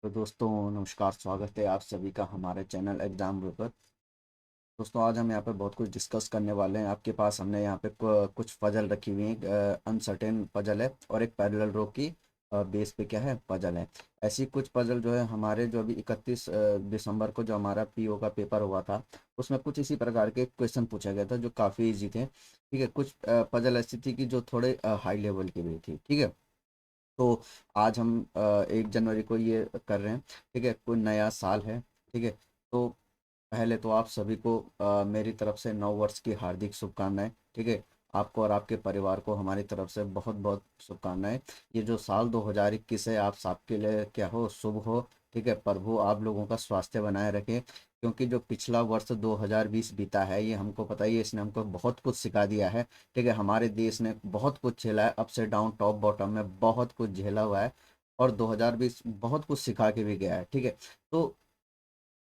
तो दोस्तों नमस्कार, स्वागत है आप सभी का हमारे चैनल एग्जाम पर। दोस्तों आज हम यहाँ पे बहुत कुछ डिस्कस करने वाले हैं। आपके पास हमने यहाँ पे कुछ पजल रखी हुई है, अनसर्टेन पजल है और एक पैरेलल रो की बेस पे क्या है पजल है। ऐसी कुछ पजल जो है हमारे जो अभी 31 दिसंबर को जो हमारा पीओ का पेपर हुआ था उसमें कुछ इसी प्रकार के क्वेश्चन पूछा गया था जो काफ़ी इजी थे। ठीक है, कुछ पजल ऐसी थी कि जो थोड़े हाई लेवल की भी थी। ठीक है, तो आज हम 1 जनवरी को ये कर रहे हैं। ठीक है, कोई नया साल है। ठीक है, तो पहले तो आप सभी को मेरी तरफ से नव वर्ष की हार्दिक शुभकामनाएं। ठीक है, आपको और आपके परिवार को हमारी तरफ से बहुत बहुत शुभकामनाएं। ये जो साल 2021 है आप सबके लिए क्या हो, शुभ हो। ठीक है, प्रभु आप लोगों का स्वास्थ्य बनाए रखे, क्योंकि जो पिछला वर्ष 2020 बीता है ये हमको पता ही है, इसने हमको बहुत कुछ सिखा दिया है। ठीक है, हमारे देश ने बहुत कुछ झेला है, अप से डाउन टॉप बॉटम में बहुत कुछ झेला हुआ है और 2020 बहुत कुछ सिखा के भी गया है। ठीक है, तो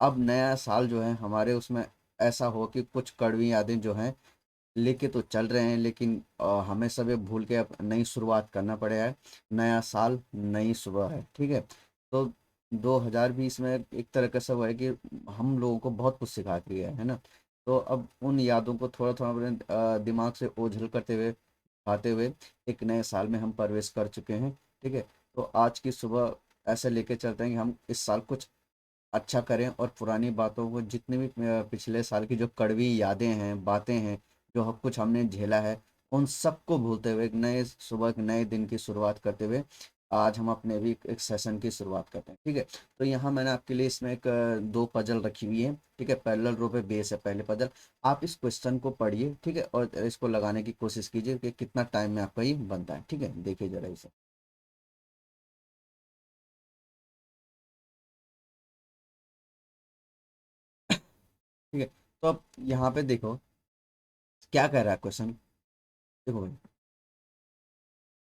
अब नया साल जो है हमारे उसमें ऐसा हो कि कुछ कड़वी यादें जो हैं लेके तो चल रहे हैं, लेकिन हमें सब ये भूल के अब नई शुरुआत करना पड़ेगा है। नया साल नई सुबह है। ठीक है, तो 2020 में एक तरह का सब है कि हम लोगों को बहुत कुछ सिखा के गया है ना। तो अब उन यादों को थोड़ा थोड़ा अपने दिमाग से ओझल करते हुए खाते हुए एक नए साल में हम प्रवेश कर चुके हैं। ठीक है, तो आज की सुबह ऐसे लेके चलते हैं कि हम इस साल कुछ अच्छा करें और पुरानी बातों को, जितने भी पिछले साल की जो कड़वी यादें हैं, बातें हैं, जो कुछ हमने झेला है, उन सबको भूलते हुए एक नए सुबह, एक नए दिन की शुरुआत करते हुए आज हम अपने भी एक सेशन की शुरुआत करते हैं। ठीक है, तो यहाँ मैंने आपके लिए इसमें एक दो पजल रखी हुई है। ठीक है, पैरेलल रो पे बेस है पहले पजल। आप इस क्वेश्चन को पढ़िए। ठीक है, और इसको लगाने की कोशिश कीजिए कि कितना टाइम में आपका ये बनता है। ठीक है, देखिए जरा इसे। ठीक है, तो अब यहाँ पे देखो क्या कह रहा है क्वेश्चन। देखो भाई,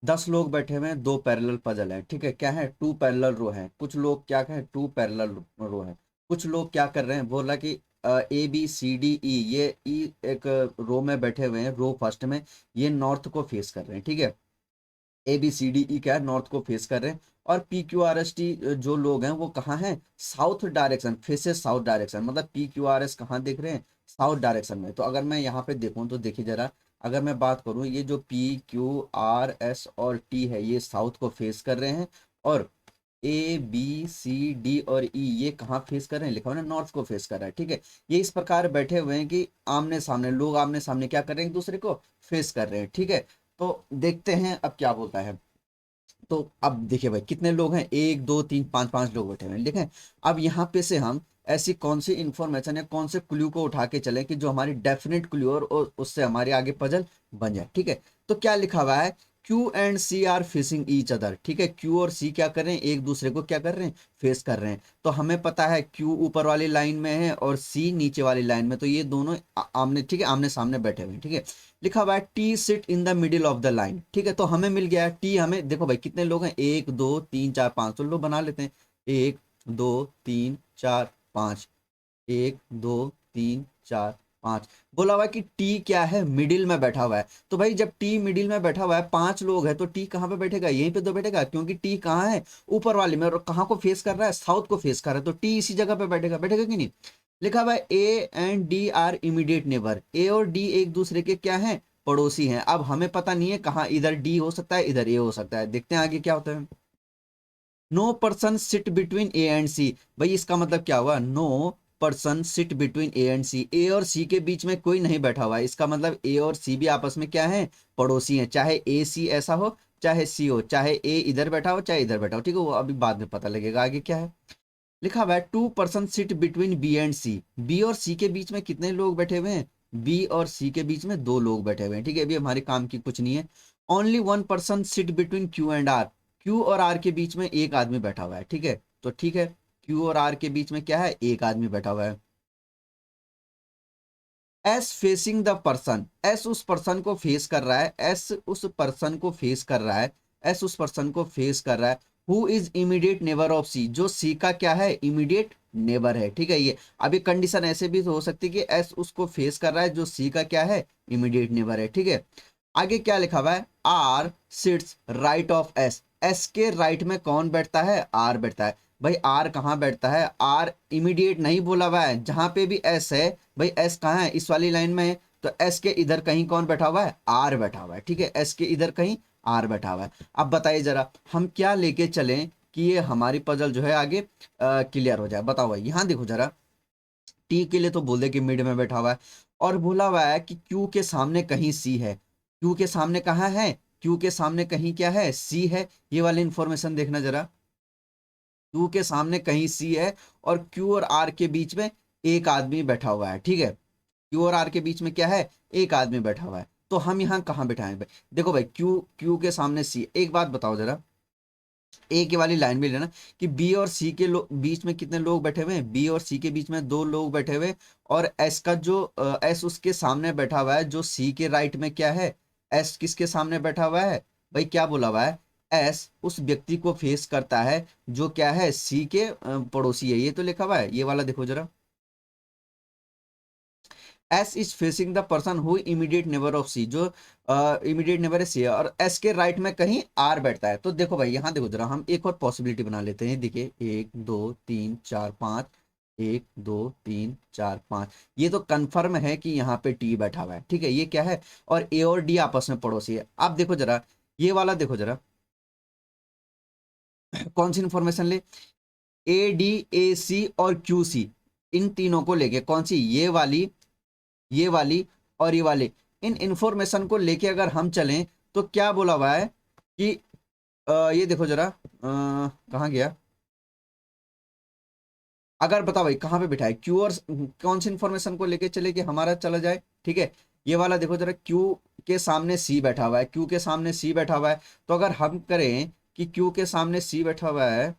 10 लोग बैठे हुए हैं, दो पैरेलल पजल है। ठीक है, क्या है, टू पैरेलल रो है। कुछ लोग क्या है, टू पैरेलल रो है। कुछ लोग क्या कर रहे हैं, बोला कि A B C D E, ये ई एक रो में बैठे हुए हैं, रो फर्स्ट में। ये नॉर्थ को फेस कर रहे हैं। ठीक है, A B C D E क्या है, नॉर्थ को फेस कर रहे हैं। और P Q R S T जो लोग हैं वो कहाँ हैं, south direction, faces south direction. मतलब पी क्यू आर एस कहाँ देख रहे हैं, साउथ डायरेक्शन में। तो अगर मैं यहाँ पे देखूँ तो देखिए जरा, अगर मैं बात करूँ, ये जो पी क्यू आर एस और टी है ये साउथ को फेस कर रहे हैं, और ए बी सी डी और ई ये कहाँ फेस कर रहे हैं, लिखा हुआ है ना, नॉर्थ को फेस कर रहा है। ठीक है, ये इस प्रकार बैठे हुए हैं कि आमने सामने, लोग आमने सामने क्या कर रहे हैं, एक दूसरे को फेस कर रहे हैं। ठीक है, तो देखते हैं अब क्या बोलता है। तो अब देखिए भाई, कितने लोग हैं, एक दो तीन पांच, पांच लोग बैठे हुए हैं। देखें, अब यहाँ पे से हम ऐसी कौन सी इंफॉर्मेशन या कौन से क्लू को उठा के चले कि जो हमारी डेफिनेट क्लू और उससे हमारे आगे पजल बन जाए। ठीक है, तो क्या लिखा हुआ है, Q and C R facing each other. ठीक है, क्यू और सी क्या कर रहे हैं, एक दूसरे को क्या कर रहे हैं, फेस कर रहे हैं। तो हमें पता है क्यू ऊपर वाली लाइन में है और सी नीचे वाली लाइन में, तो ये दोनों आमने, ठीक है, आमने सामने बैठे हुए हैं। ठीक है, लिखा हुआ है T sit in the middle of the line. ठीक है, तो हमें मिल गया है टी। हमें देखो भाई कितने लोग हैं, एक दो तीन चार पांच, तो लोग बना लेते हैं, एक दो तीन चार पांच, एक दो तीन चार पांच। बोला हुआ है कि टी क्या है, मिडिल में बैठा हुआ है। तो भाई जब टी मिडिल में बैठा हुआ है, पांच लोग हैं, तो टी कहाँ पे बैठेगा, यहीं पे तो बैठेगा, क्योंकि टी कहाँ है, ऊपर वाले में, और कहाँ को फेस कर रहा है, साउथ को फेस कर रहा है, तो टी इसी जगह पे बैठेगा, बैठेगा कि नहीं। लिखा हुआ है A and D are immediate neighbour. A और डी एक दूसरे के क्या हैं, पड़ोसी हैं। अब हमें पता नहीं है कहाँ, इधर डी हो सकता है, इधर ए हो सकता है। देखते हैं आगे क्या होता है। No person sit between A and C. भाई इसका मतलब क्या हुआ, no person sit between A and C, A और सी के बीच में कोई नहीं बैठा हुआ है। इसका मतलब ए और सी भी आपस में क्या है, पड़ोसी हैं। चाहे ए सी ऐसा हो, चाहे सी हो, चाहे ए इधर बैठा हो, चाहे इधर बैठा हो। ठीक है, वो अभी बाद में पता लगेगा आगे क्या है। लिखा हुआ है two person sit between B and C. B और सी के बीच में कितने लोग बैठे हुए हैं, बी और सी के बीच में दो लोग बैठे हुए हैं। ठीक है, अभी हमारे काम की कुछ नहीं है। Only one person sit between Q and R. Q और आर के बीच में एक आदमी बैठा हुआ है। ठीक है, तो ठीक है, क्यू और आर के बीच में क्या है, एक आदमी बैठा हुआ है। S facing the person, S उस पर्सन को फेस कर रहा है, एस उस पर्सन को फेस कर रहा है, एस उस पर्सन को फेस कर रहा है। Who is immediate neighbour of C, जो सी का क्या है, इमीडिएट नेबर है। ठीक है, ये अभी कंडीशन ऐसे भी हो सकती है कि एस उसको फेस कर रहा है जो सी का क्या है, इमीडिएट नेबर है। ठीक है, आगे क्या लिखा हुआ है, R sits right of S. S के राइट में कौन बैठता है, आर बैठता है। भाई आर कहाँ बैठता है, आर इमीडिएट नहीं बोला हुआ है, जहां पे भी एस है भाई एस कहाँ है, इस वाली लाइन में है, तो एस के इधर कहीं कौन बैठा हुआ है, आर बैठा हुआ है, ठीक है, एस के इधर कहीं आर बैठा हुआ है। अब बताइए जरा हम क्या लेके चलें कि ये हमारी पजल जो है आगे क्लियर हो जाए, बताओ भाई। यहाँ देखो जरा, टी के लिए तो बोल दे कि मिड में बैठा हुआ है, और बोला हुआ है कि क्यू के सामने कहीं सी है, क्यू के सामने कहाँ है, क्यू के सामने कहीं क्या है, सी है। ये वाली इंफॉर्मेशन देखना जरा, क्यू के सामने कहीं सी है और क्यू और आर के बीच में एक आदमी बैठा हुआ है, ठीक है, क्यू और आर के बीच में क्या है, एक आदमी बैठा हुआ है। तो हम यहाँ कहाँ बैठाएं भाई, देखो भाई क्यू क्यू के सामने सी, एक बात बताओ जरा, ए के वाली लाइन में लेना कि बी और सी के बीच में कितने लोग बैठे हुए हैं, बी और सी के बीच में दो लोग बैठे हुए, और एस का जो एस उसके सामने बैठा हुआ है, जो सी के राइट में क्या है, एस किसके सामने बैठा हुआ है भाई, क्या बोला हुआ है, एस उस व्यक्ति को फेस करता है जो क्या है, सी के पड़ोसी है, ये तो लिखा हुआ है, ये वाला देखो जरा, S is facing the person who immediate neighbour of C, जो इमीडिएट नेबर है सी है, और एस के राइट में कहीं आर बैठता है। तो देखो भाई यहाँ देखो जरा, हम एक और पॉसिबिलिटी बना लेते हैं, देखिए 1 2 3 4 5, 1 2 3 4 5, ये तो कंफर्म है कि यहाँ पे टी बैठा हुआ है, ठीक है, ये क्या है, और ए और डी आपस में पड़ोसी है। अब देखो जरा, ये वाला देखो जरा, कौन सी इंफॉर्मेशन ले, ए डी ए सी और क्यू सी, इन तीनों को लेके कौन सी, ये वाली और ये वाले, इन इंफॉर्मेशन को लेके अगर हम चलें तो क्या बोला हुआ है कि ये देखो जरा, कहाँ गया, अगर बताओ भाई कहाँ पे बिठाए, क्यू और कौन सी इंफॉर्मेशन को लेके चले कि हमारा चला जाए, ठीक है, ये वाला देखो जरा, क्यू के सामने सी बैठा हुआ है, क्यू के सामने सी बैठा हुआ है, तो अगर हम करें कि क्यू के सामने सी बैठा हुआ है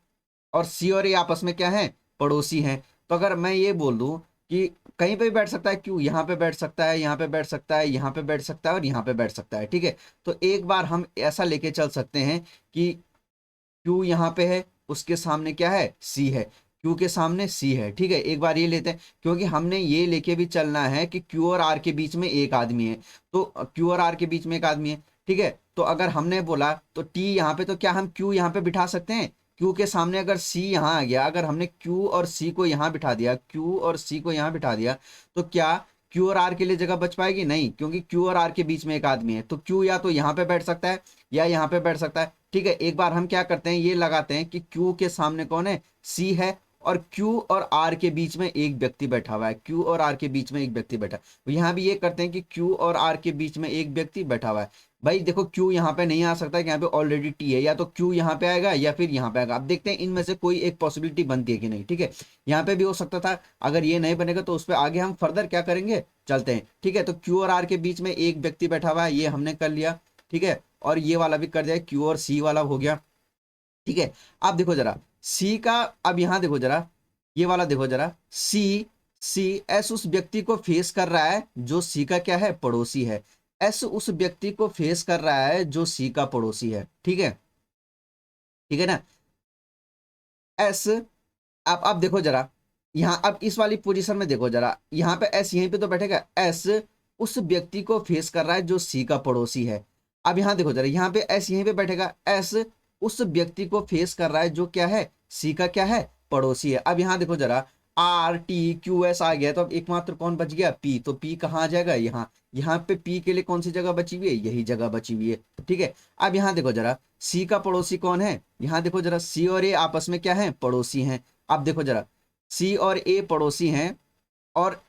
और सी और ए आपस में क्या है, पड़ोसी हैं, तो अगर मैं ये बोल दूं कि कहीं पे भी बैठ सकता है, क्यों यहाँ पे बैठ सकता है, यहाँ पे बैठ सकता है, यहाँ पे बैठ सकता है और यहाँ पे बैठ सकता है, ठीक है, तो एक बार हम ऐसा लेके चल सकते हैं कि क्यू यहाँ पे है, उसके सामने क्या है, सी है, क्यू के सामने सी है, ठीक है, एक बार ये लेते हैं, क्योंकि हमने ये लेके भी चलना है कि क्यू और आर के बीच में एक आदमी है, तो क्यू और आर के बीच में एक आदमी है, ठीक है, तो अगर हमने बोला तो टी यहाँ पे, तो क्या हम क्यू यहाँ पे बिठा सकते हैं, क्यू के सामने अगर सी यहाँ आ गया, अगर हमने क्यू और सी को यहाँ बिठा दिया, क्यू और सी को यहाँ बिठा दिया, तो क्या क्यू और आर के लिए जगह बच पाएगी, नहीं, क्योंकि क्यू और आर के बीच में एक आदमी है, तो क्यू या तो यहाँ पे बैठ सकता है या यहाँ पे बैठ सकता है, ठीक है, एक बार हम क्या करते हैं, ये लगाते हैं कि क्यू के सामने कौन है, सी है, और क्यू और आर के बीच में एक व्यक्ति बैठा हुआ है, क्यू और आर के बीच में एक व्यक्ति बैठा है, तो यहाँ भी ये करते हैं कि क्यू और आर के बीच में एक व्यक्ति बैठा हुआ है। भाई देखो क्यू यहाँ पे नहीं आ सकता, यहाँ पे ऑलरेडी टी है, या तो क्यू यहाँ पे आएगा या फिर यहाँ पे आएगा, अब देखते हैं इनमें से कोई एक पॉसिबिलिटी बनती है कि नहीं, ठीक है, यहाँ पे भी हो सकता था, अगर ये नहीं बनेगा तो उस पर आगे हम फर्दर क्या करेंगे, चलते हैं, ठीक है, तो क्यू और आर के बीच में एक व्यक्ति बैठा हुआ है, ये हमने कर लिया, ठीक है, और ये वाला भी कर दिया, क्यू और सी वाला हो गया, ठीक है। अब देखो जरा सी का, अब यहां देखो जरा, ये वाला देखो जरा, सी सी एस उस व्यक्ति को फेस कर रहा है जो सी का क्या है, पड़ोसी है, एस उस व्यक्ति को फेस कर रहा है जो सी का पड़ोसी है, ठीक है, ठीक है ना, एस, अब देखो जरा, यहाँ अब इस वाली पोजीशन में देखो जरा, यहाँ पे एस यहीं पे तो बैठेगा, एस उस व्यक्ति को फेस कर रहा है जो सी का पड़ोसी है। अब यहाँ देखो जरा, यहाँ पे एस यहीं पे बैठेगा, एस उस व्यक्ति को फेस कर रहा है जो क्या है, सी का क्या है, पड़ोसी है। अब यहाँ देखो जरा, आर टी क्यू एस आ गया, तो अब एकमात्र कौन बच गया, पी, तो पी कहाँ आ जाएगा, यहाँ, यहाँ पे पी के लिए कौन सी जगह बची हुई है, यही जगह बची हुई है, ठीक है। अब यहाँ देखो जरा, सी का पड़ोसी कौन है, यहाँ देखो जरा, सी और ए आपस में क्या है, पड़ोसी हैं। अब देखो जरा, सी और ए पड़ोसी हैं, और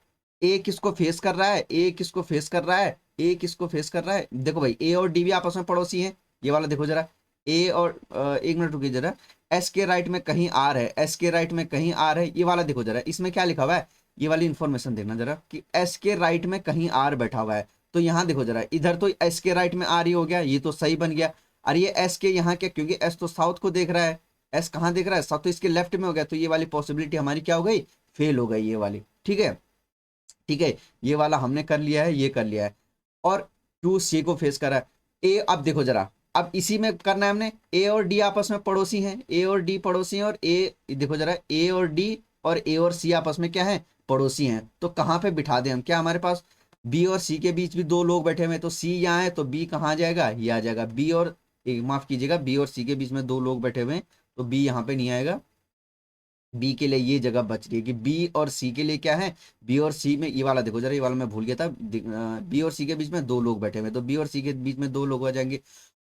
ए किसको फेस कर रहा है, ए किसको फेस कर रहा है, ए किसको फेस कर रहा है, देखो भाई ए और डी भी आपस में पड़ोसी हैं, ये वाला देखो जरा, ए और एक मिनट रुकिए जरा, एस के राइट में कहीं आर है, एस के राइट में कहीं आर है, ये वाला देखो जरा, इसमें क्या लिखा हुआ है, ये वाली इंफॉर्मेशन देखना जरा कि एस के राइट में कहीं आर बैठा हुआ है, तो यहाँ देखो जरा, इधर तो एस के राइट में आर ही हो गया, ये तो सही बन गया, और ये एस के यहाँ क्या, क्योंकि एस तो साउथ को देख रहा है, एस कहाँ देख रहा है, साउथ, तो इसके लेफ्ट में हो गया, तो ये वाली पॉसिबिलिटी हमारी क्या हो गई, फेल हो गई, ये वाली, ठीक है, ठीक है, ये वाला हमने कर लिया है, ये कर लिया है, और क्यू सी को फेस कर रहा है, ए, अब देखो जरा, अब इसी में करना है हमने, ए और डी आपस में पड़ोसी हैं, ए और डी पड़ोसी हैं, और ए देखो जरा, ए और डी और ए और सी आपस में क्या है, पड़ोसी हैं, तो कहाँ पे बिठा दें हम, क्या हमारे पास बी और सी के बीच भी दो लोग बैठे हुए हैं, तो सी यहाँ है, तो बी कहाँ जाएगा, ये आ जाएगा, बी और माफ कीजिएगा, बी और सी के बीच में दो लोग बैठे हुए हैं, तो बी यहाँ पे नहीं आएगा, बी के लिए ये जगह बच रही है कि बी और सी के लिए क्या है, बी और सी में ये वाला देखो जरा, ये वाला मैं भूल गया था, बी और सी के बीच में दो लोग बैठे हुए, तो बी और सी के बीच में दो लोग आ जाएंगे।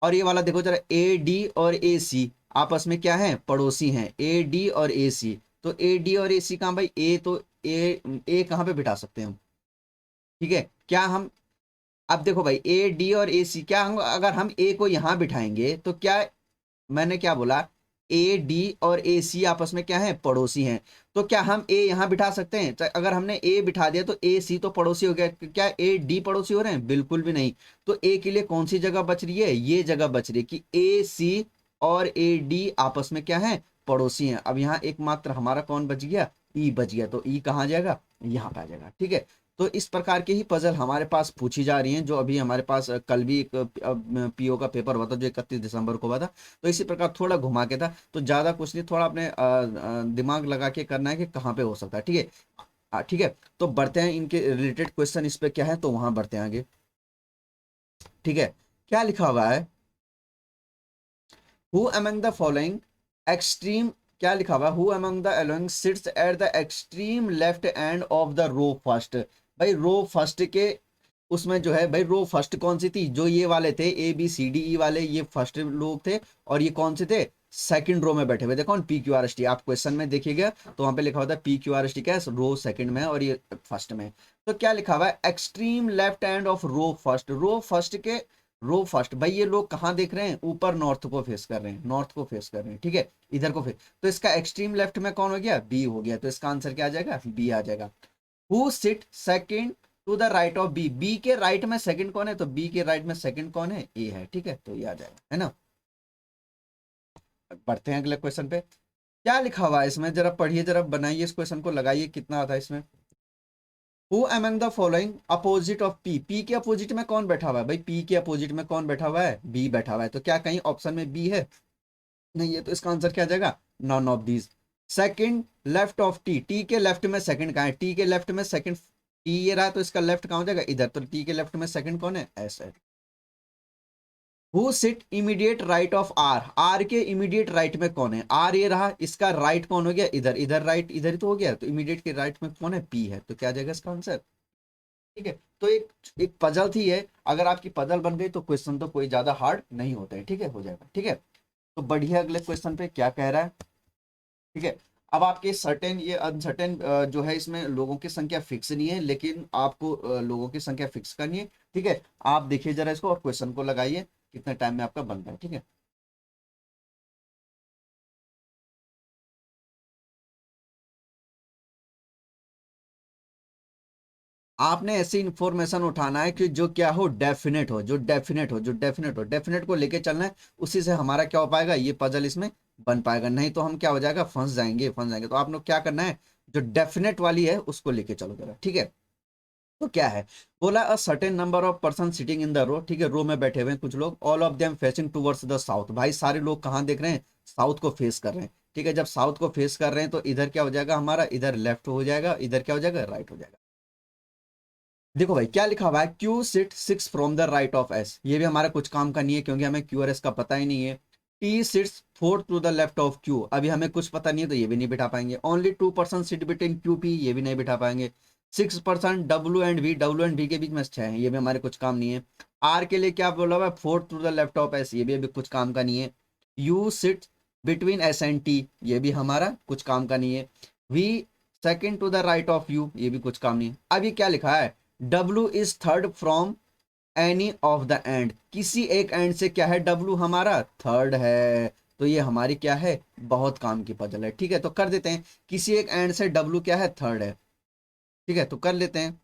और ये वाला देखो जरा, ए डी और ए सी आपस में क्या है, पड़ोसी हैं, ए डी और ए सी। तो ए डी और ए सी कहाँ भाई, ए तो ए कहाँ पे बिठा सकते हैं हम, ठीक है, क्या हम, अब देखो भाई ए डी और ए सी, क्या हम अगर हम ए को यहां बिठाएंगे तो क्या, मैंने क्या बोला, ए डी और ए सी आपस में क्या है, पड़ोसी हैं। तो क्या हम ए यहां बिठा सकते हैं, तो अगर हमने ए बिठा दिया तो ए सी तो पड़ोसी हो गया, क्या ए डी पड़ोसी हो रहे हैं, बिल्कुल भी नहीं। तो ए के लिए कौन सी जगह बच रही है, ये जगह बच रही है कि ए सी और ए डी आपस में क्या है, पड़ोसी हैं। अब यहाँ एकमात्र हमारा कौन बच गया, ई बच गया, तो ई कहाँ जाएगा, यहाँ पे आ जाएगा, ठीक है। तो इस प्रकार के ही पजल हमारे पास पूछी जा रही हैं, जो अभी हमारे पास कल भी एक पीओ का पेपर हुआ था जो 31 दिसंबर को हुआ था। तो इसी प्रकार थोड़ा घुमा के था, तो ज़्यादा कुछ नहीं, थोड़ा अपने दिमाग लगा के करना है कि कहाँ पे हो सकता है, ठीक है। ठीक है, तो बढ़ते हैं इनके रिलेटेड क्वेश्चन, इस पे क्या है तो वहां बढ़ते हैं आगे, ठीक है। क्या लिखा हुआ है, who among the following extreme, क्या लिखा हुआ है, who among the following sits at the extreme left end of the row first. भाई रो फर्स्ट के उसमें जो है भाई, रो फर्स्ट कौन सी थी, जो ये वाले थे A B C D E वाले, ये फर्स्ट लोग थे, और ये कौन से थे, सेकंड रो में बैठे हुए थे, कौन, P Q R S T. आप क्वेश्चन में देखिएगा तो वहां पे लिखा होता है P Q R S T, क्या है, रो सेकंड में है और ये फर्स्ट में है। तो क्या लिखा हुआ है, extreme left hand of row first, row first के, रो फर्स्ट भाई ये लोग कहाँ देख रहे हैं, ऊपर नॉर्थ को फेस कर रहे हैं, नॉर्थ को फेस कर रहे हैं, ठीक है, इधर को फेस। तो इसका एक्सट्रीम लेफ्ट में कौन हो गया, बी हो गया, तो इसका आंसर क्या आ जाएगा, बी आ जाएगा। Who sit second to the right of B, B के राइट में सेकंड कौन है, तो बी के राइट में सेकंड कौन है, ए है, ठीक है, तो ये आ जाएगा, है ना। बढ़ते हैं अगले क्वेश्चन पे, क्या लिखा हुआ है इसमें, जरा पढ़िए, जरा बनाइए इस क्वेश्चन को, लगाइए कितना आता है इसमें। Who among the following opposite of P, P के अपोजिट में कौन बैठा हुआ है भाई, पी के अपोजिट में कौन बैठा हुआ है, बी बैठा हुआ है, तो क्या कहीं ऑप्शन में बी है, नहीं है, तो इसका आंसर क्या आ जाएगा, none of these. Second left of T, T के लेफ्ट में सेकंड कहाँ है, टी के लेफ्ट में सेकंड, टी ये रहा, तो इसका लेफ्ट कहाँ हो जाएगा, इधर, तो टी के लेफ्ट में सेकंड कौन है, एस है। Who sit immediate right of R, R के इमीडिएट राइट में कौन है, आर ये रहा, इसका राइट कौन हो गया, इधर, इधर राइट, इधर ही तो हो गया, तो इमीडिएट के राइट में कौन है, पी है, तो क्या आ जाएगा इसका आंसर, ठीक है। तो एक एक पजल थी है, अगर आपकी पजल बन गई तो क्वेश्चन तो कोई ज्यादा हार्ड नहीं होता है, ठीक है, हो जाएगा, ठीक है। तो बढ़िया, अगले क्वेश्चन पे क्या कह रहा है, ठीक है। अब आपके सर्टेन, ये अनसर्टेन जो है, इसमें लोगों की संख्या फिक्स नहीं है, लेकिन आपको लोगों की संख्या फिक्स करनी है, ठीक है। आप देखिए जरा इसको और क्वेश्चन को लगाइए, कितने टाइम में आपका बन रहा है, ठीक है। आपने ऐसी इंफॉर्मेशन उठाना है कि जो क्या हो, डेफिनेट हो, जो डेफिनेट हो, जो डेफिनेट हो, डेफिनेट को लेके चलना है, उसी से हमारा क्या हो पाएगा, ये पजल इसमें बन पाएगा, नहीं तो हम क्या हो जाएगा, फंस जाएंगे, फंस जाएंगे। तो आप लोग क्या करना है, जो डेफिनेट वाली है उसको लेके चलो जरा, ठीक है। तो क्या है, बोला a certain number of person sitting in the row, ठीक है, रो में बैठे हुए हैं कुछ लोग, all of them facing towards the south, भाई सारे लोग कहाँ देख रहे हैं, साउथ को फेस कर रहे हैं, ठीक है। जब साउथ को फेस कर रहे हैं तो इधर क्या हो जाएगा हमारा, इधर लेफ्ट हो जाएगा, इधर क्या हो जाएगा, राइट हो जाएगा। देखो भाई क्या लिखा हुआ है, Q sit six from the right of S, ये भी हमारा कुछ काम का नहीं है क्योंकि हमें क्यू और एस का पता ही नहीं है। T sits fourth to the left of Q, अभी हमें कुछ पता नहीं है तो ये भी नहीं बिठा पाएंगे। Only 2% sit between Q P, ये भी नहीं बिठा पाएंगे। 6% W and V, W and V के बीच में 6 है, ये भी हमारे कुछ काम नहीं है। आर के लिए क्या बोला हुआ है, fourth to the left of S, ये भी अभी कुछ काम का नहीं है। U sit between S and T, ये भी हमारा कुछ काम का नहीं है। V second to the right of U, ये भी कुछ काम नहीं है। अब ये क्या लिखा है, W is third from any of the end, किसी एक एंड से क्या है, W हमारा थर्ड है, तो ये हमारी क्या है, बहुत काम की पजल है, ठीक है। तो कर देते हैं, किसी एक एंड से W क्या है, थर्ड है, ठीक है, तो कर लेते हैं,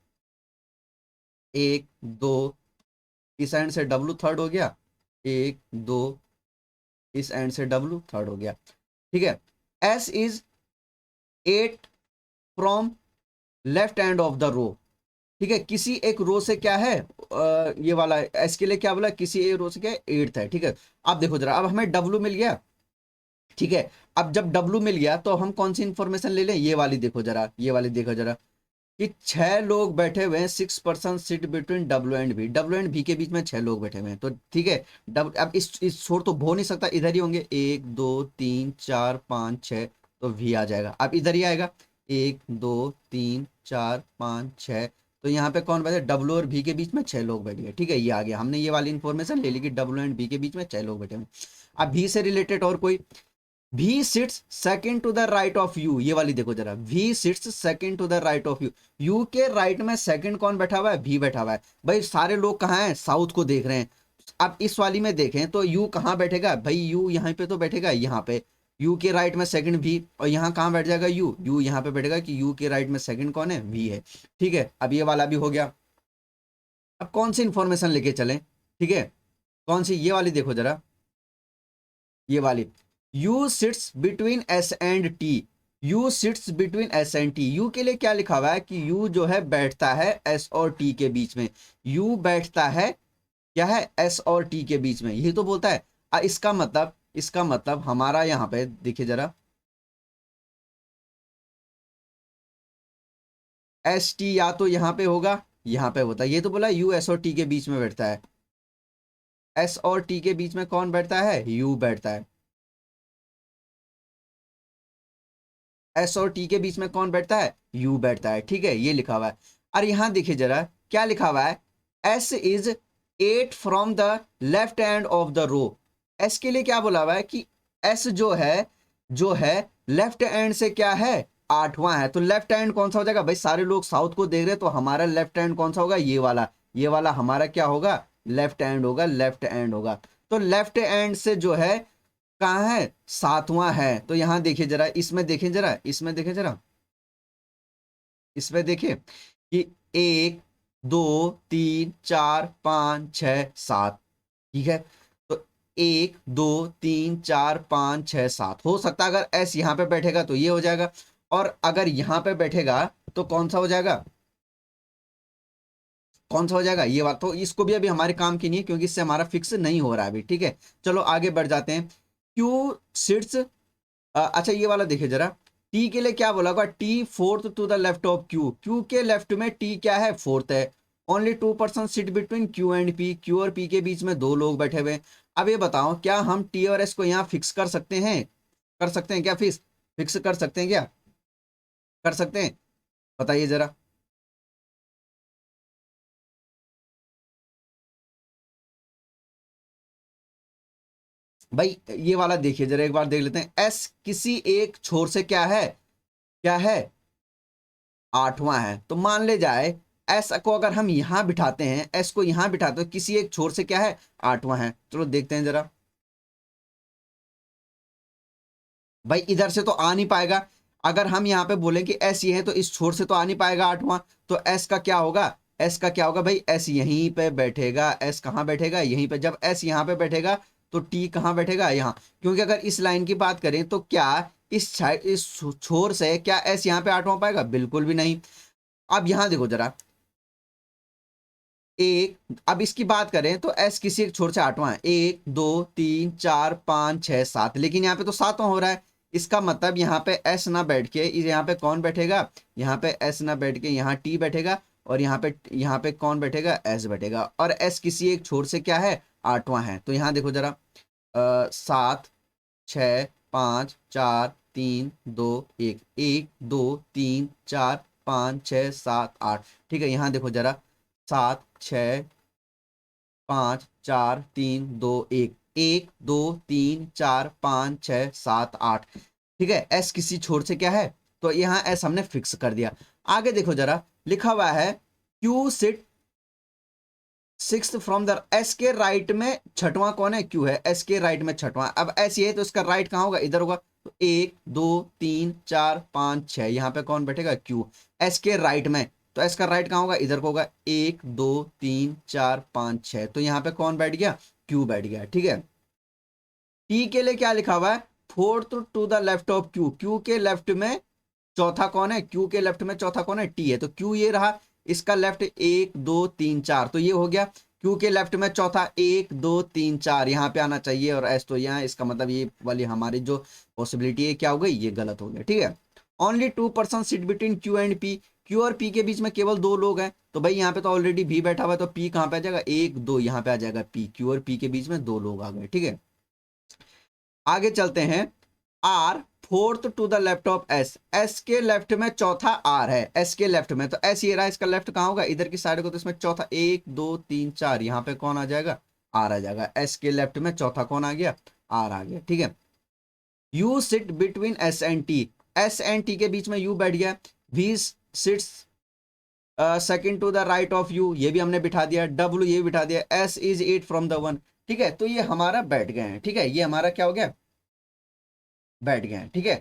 एक दो, इस एंड से W थर्ड हो गया, एक दो, इस एंड से W थर्ड हो गया, ठीक है। S is 8 from left end of the row, ठीक है, किसी एक रो से क्या है, ये वाला एस के लिए क्या बोला, किसी एक रो से क्या है, एट्थ है, ठीक है। अब देखो जरा, अब हमें डब्लू मिल गया, ठीक है। अब जब डब्लू मिल गया तो हम कौन सी इंफॉर्मेशन ले लें, ये वाली देखो जरा, ये वाली देखो जरा, कि 6 लोग बैठे हुए हैं, 6% seat between W and B, W and B के बीच में 6 लोग बैठे हुए हैं, तो ठीक है। अब इस छोर तो हो नहीं सकता, इधर ही होंगे, 1 2 3 4 5 6, तो वी आ जाएगा। अब इधर ही आएगा 1 2 3 4 5 6, तो यहाँ पे कौन बैठे, डब्ल्यू और भी के बीच में 6 लोग बैठ गए। ठीक है, ये आ गया, हमने ये वाली इंफॉर्मेशन ले ली कि डब्ल्यू एंड बी के बीच में 6 लोग बैठे हुए। अब भी से रिलेटेड और कोई, V sits second to the right of you, ये वाली देखो जरा, V sits second to the right of you, U के राइट में सेकंड कौन बैठा हुआ है, V बैठा हुआ है। भाई सारे लोग कहाँ हैं, साउथ को देख रहे हैं। अब इस वाली में देखें तो U कहाँ बैठेगा भाई, U यहाँ पे तो बैठेगा, यहाँ पे U के राइट में सेकंड V, और यहाँ कहाँ बैठ जाएगा U यहाँ पे बैठेगा कि U के राइट में सेकंड कौन है, V है। ठीक है, अब ये वाला भी हो गया। अब कौन सी इंफॉर्मेशन लेके चलें, ठीक है, कौन सी, ये वाली देखो जरा, ये वाली, you sits between S and T, you sits between S and T, you के लिए क्या लिखा हुआ है कि यू जो है बैठता है एस और टी के बीच में, यू बैठता है क्या है, एस और टी के बीच में, यही तो बोलता है। इसका मतलब हमारा यहाँ पे देखिए जरा, एस टी या तो यहाँ पे होगा, यहाँ पे होता है, ये तो बोला यू एस और टी के बीच में बैठता है, एस और टी के बीच में कौन बैठता है, यू बैठता है। एस और टी के बीच में कौन बैठता है, यू बैठता है। ठीक है, ये लिखा हुआ है। और यहां देखिए जरा क्या लिखा हुआ है, S is 8 from the left hand of the row, S के लिए क्या बोला हुआ है कि एस जो है लेफ्ट हैंड से क्या है, 8वां है। तो लेफ्ट हैंड कौन सा हो जाएगा भाई, सारे लोग साउथ को देख रहे हैं, तो हमारा लेफ्ट हैंड कौन सा होगा, ये वाला हमारा क्या होगा, लेफ्ट हैंड होगा, लेफ्ट हैंड होगा। तो लेफ्ट हैंड से जो है कहाँ है, 7वां है। तो यहां देखिए जरा, इसमें देखें जरा, इसमें देखिए कि 1 2 3 4 5 6 7, ठीक है। तो 1 2 3 4 5 6 7 हो सकता है, अगर एस यहाँ पे बैठेगा तो ये हो जाएगा, और अगर यहाँ पे बैठेगा तो कौन सा हो जाएगा, ये बात। तो इसको भी अभी हमारे काम की नहीं है, क्योंकि इससे हमारा फिक्स नहीं हो रहा है अभी। ठीक है, चलो आगे बढ़ जाते हैं। क्यू सिट्स, अच्छा ये वाला देखिए जरा, टी के लिए क्या बोला होगा, T fourth to the left of Q, Q के लेफ्ट में टी क्या है, फोर्थ है। Only 2% sit between Q and P, Q और पी के बीच में 2 लोग बैठे हुए हैं। अब ये बताओ, क्या हम टी और एस को यहाँ फिक्स कर सकते हैं, क्या फिक्स कर सकते हैं, क्या कर सकते हैं, बताइए जरा। भाई ये वाला देखिए जरा, एक बार देख लेते हैं, एस किसी एक छोर से क्या है, 8वां है। तो मान ले जाए एस को अगर हम यहां बिठाते हैं, एस को यहां बिठाते हैं, किसी एक छोर से क्या है, 8वां है। चलो देखते हैं जरा, भाई इधर से तो आ नहीं पाएगा। अगर हम यहाँ पे बोलें कि एस ये है, तो इस छोर से तो आ नहीं पाएगा 8वां। तो एस का क्या होगा भाई, एस यहीं पे बैठेगा, एस कहाँ बैठेगा, यहीं पे। जब एस यहाँ पे बैठेगा तो टी कहाँ बैठेगा, यहाँ। क्योंकि अगर इस लाइन की बात करें तो क्या इस छोर से क्या एस यहाँ पे 8वां पाएगा, बिल्कुल भी नहीं। अब यहां देखो जरा, अब इसकी बात करें तो एस किसी एक छोर से 8वां है, 1 2 3 4 5 6 7, लेकिन यहाँ पे तो 7वां हो रहा है। इसका मतलब यहाँ पे एस ना बैठ के यहाँ पे कौन बैठेगा, यहाँ पे एस ना बैठ के यहाँ टी बैठेगा, और यहाँ पे कौन बैठेगा, एस बैठेगा। और एस किसी एक छोर से क्या है, 8वां है। तो यहाँ देखो जरा, 7 6 5 4 3 2 1, 1 2 3 4 5 6 7 8। ठीक है, यहाँ देखो जरा, 7 6 5 4 3 2 1, 1 2 3 4 5 6 7 8। ठीक है, एस किसी छोर से क्या है, तो यहाँ एस हमने फिक्स कर दिया। आगे देखो जरा, लिखा हुआ है Q sit 6th from the, S के राइट में छठवां कौन है, क्यू है, एस के राइट में छठवां। अब एस ये है तो इसका राइट कहाँ होगा, इधर होगा। तो 1 2 3 4 5 6, यहाँ पे कौन बैठेगा, क्यू, एस के राइट में। तो एस का राइट कहाँ होगा, इधर को होगा। 1 2 3 4 5 6, तो यहाँ पे कौन बैठ गया, क्यू बैठ गया। ठीक है, टी के लिए क्या लिखा हुआ है, fourth to the left of Q, Q के लेफ्ट में चौथा कौन है, क्यू के लेफ्ट में चौथा कौन है, टी है। तो क्यू ये रहा, इसका लेफ्ट 1 2 3 4, तो ये हो गया क्यू के लेफ्ट में चौथा, 1 2 3 4 यहाँ पे आना चाहिए, और एस तो यहाँ। इसका मतलब ये वाली हमारी जो पॉसिबिलिटी है क्या हो गई, ये गलत हो गया। ठीक है, only 2% sit between Q and P, Q और पी के बीच में केवल 2 लोग हैं। तो भाई यहाँ पे तो ऑलरेडी भी बैठा हुआ है, तो पी कहाँ पे आ जाएगा, 1 2 यहाँ पे आ जाएगा पी, क्यू और पी के बीच में 2 लोग आ गए। ठीक है, आगे चलते हैं। R fourth to the left of S, S के लेफ्ट में चौथा आर है, एस के लेफ्ट में, तो एस ये रहा, इसका लेफ्ट कहाँ होगा, इधर की साइड को, तो इसमें चौथा 1 2 3 4, यहाँ पे कौन आ जाएगा, आर आ जाएगा, एस के लेफ्ट में चौथा कौन आ गया, आर आ गया, ठीक है। U sit between S and T, S and T के बीच में यू बैठ गया, V sits second to the right of U, ये भी हमने बिठा दिया, डब्ल्यू ये भी बिठा दिया, एस इज 8 फ्रॉम द 1, ठीक है। तो ये हमारा बैठ गए हैं, ठीक है, ये हमारा क्या हो गया, बैठ गए हैं, ठीक है,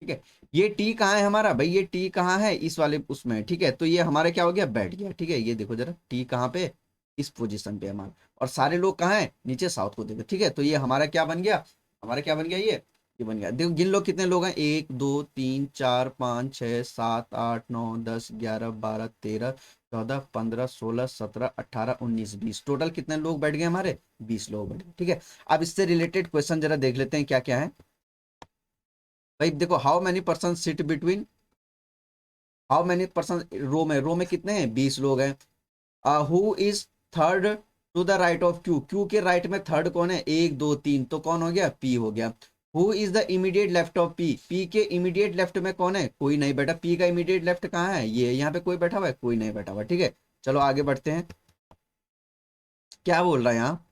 ठीक है। ये टी कहाँ है हमारा भाई, ये टी कहाँ है, इस वाले उसमें, ठीक है। तो ये हमारा क्या हो गया, बैठ गया, ठीक है। ये देखो जरा टी कहाँ पे, इस पोजीशन पे हमारा, और सारे लोग कहाँ हैं, नीचे साउथ को देखो, ठीक है। तो ये हमारा क्या बन गया, हमारा क्या बन गया, ये बन गया। देखो गिन लो कितने लोग हैं, 1 2 3 4 5 6 7 8 9 10 11 12 13 14 15 16 17 18 19 20, टोटल कितने लोग बैठ गए हमारे, 20 लोग बैठ गए, ठीक है। अब इससे रिलेटेड क्वेश्चन जरा देख लेते हैं क्या क्या है भाई। देखो how many person sit between, how many person row में कितने हैं, 20 लोग हैं। Who is third to the right of Q, Q के राइट में थर्ड कौन है, 1 2 3, तो कौन हो गया, पी हो गया। Who is the immediate left of P, P के इमीडिएट लेफ्ट में कौन है, कोई नहीं बैठा, पी का इमीडिएट लेफ्ट कहाँ है, ये यहाँ पे कोई बैठा हुआ है, कोई नहीं बैठा हुआ, ठीक है। चलो आगे बढ़ते हैं, क्या बोल रहा है यहाँ,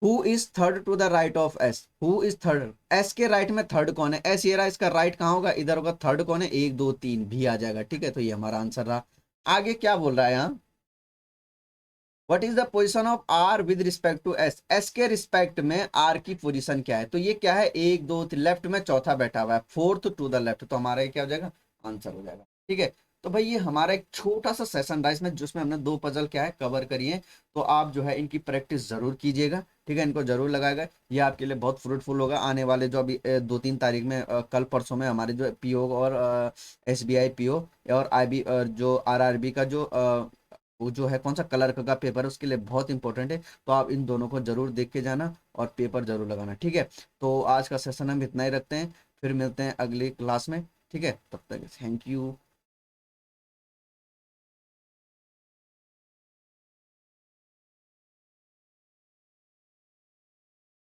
who is third to the right of S, who is third, S के राइट में थर्ड कौन है, एस ये रहा, इसका राइट कहाँ होगा, इधर होगा, थर्ड कौन है, 1 2 3 भी आ जाएगा, ठीक है। तो ये हमारा आंसर रहा। आगे क्या बोल रहा है यहाँ, what is the position of R with respect to S, S के रिस्पेक्ट में आर की पोजीशन क्या है, तो ये क्या है, 1 2 3 लेफ्ट में चौथा बैठा हुआ है, फोर्थ टू द लेफ्ट, तो हमारा ये क्या हो जाएगा, आंसर हो जाएगा, ठीक है। तो भाई ये हमारा एक छोटा सा सेशन रहा इसमें, जिसमें हमने 2 पजल क्या है कवर करी है। तो आप जो है इनकी प्रैक्टिस जरूर कीजिएगा, ठीक है, इनको जरूर लगाएगा, ये आपके लिए बहुत फ्रूटफुल होगा आने वाले जो अभी 2 3 तारीख में, कल परसों में हमारे जो पीओ और एसबीआई पीओ और आईबी जो आरआरबी का जो वो जो है कौन सा क्लर्क का पेपर है, उसके लिए बहुत इंपॉर्टेंट है। तो आप इन दोनों को जरूर देख के जाना और पेपर जरूर लगाना, ठीक है। तो आज का सेशन हम इतना ही रखते हैं, फिर मिलते हैं अगली क्लास में, ठीक है। तब तक थैंक यू।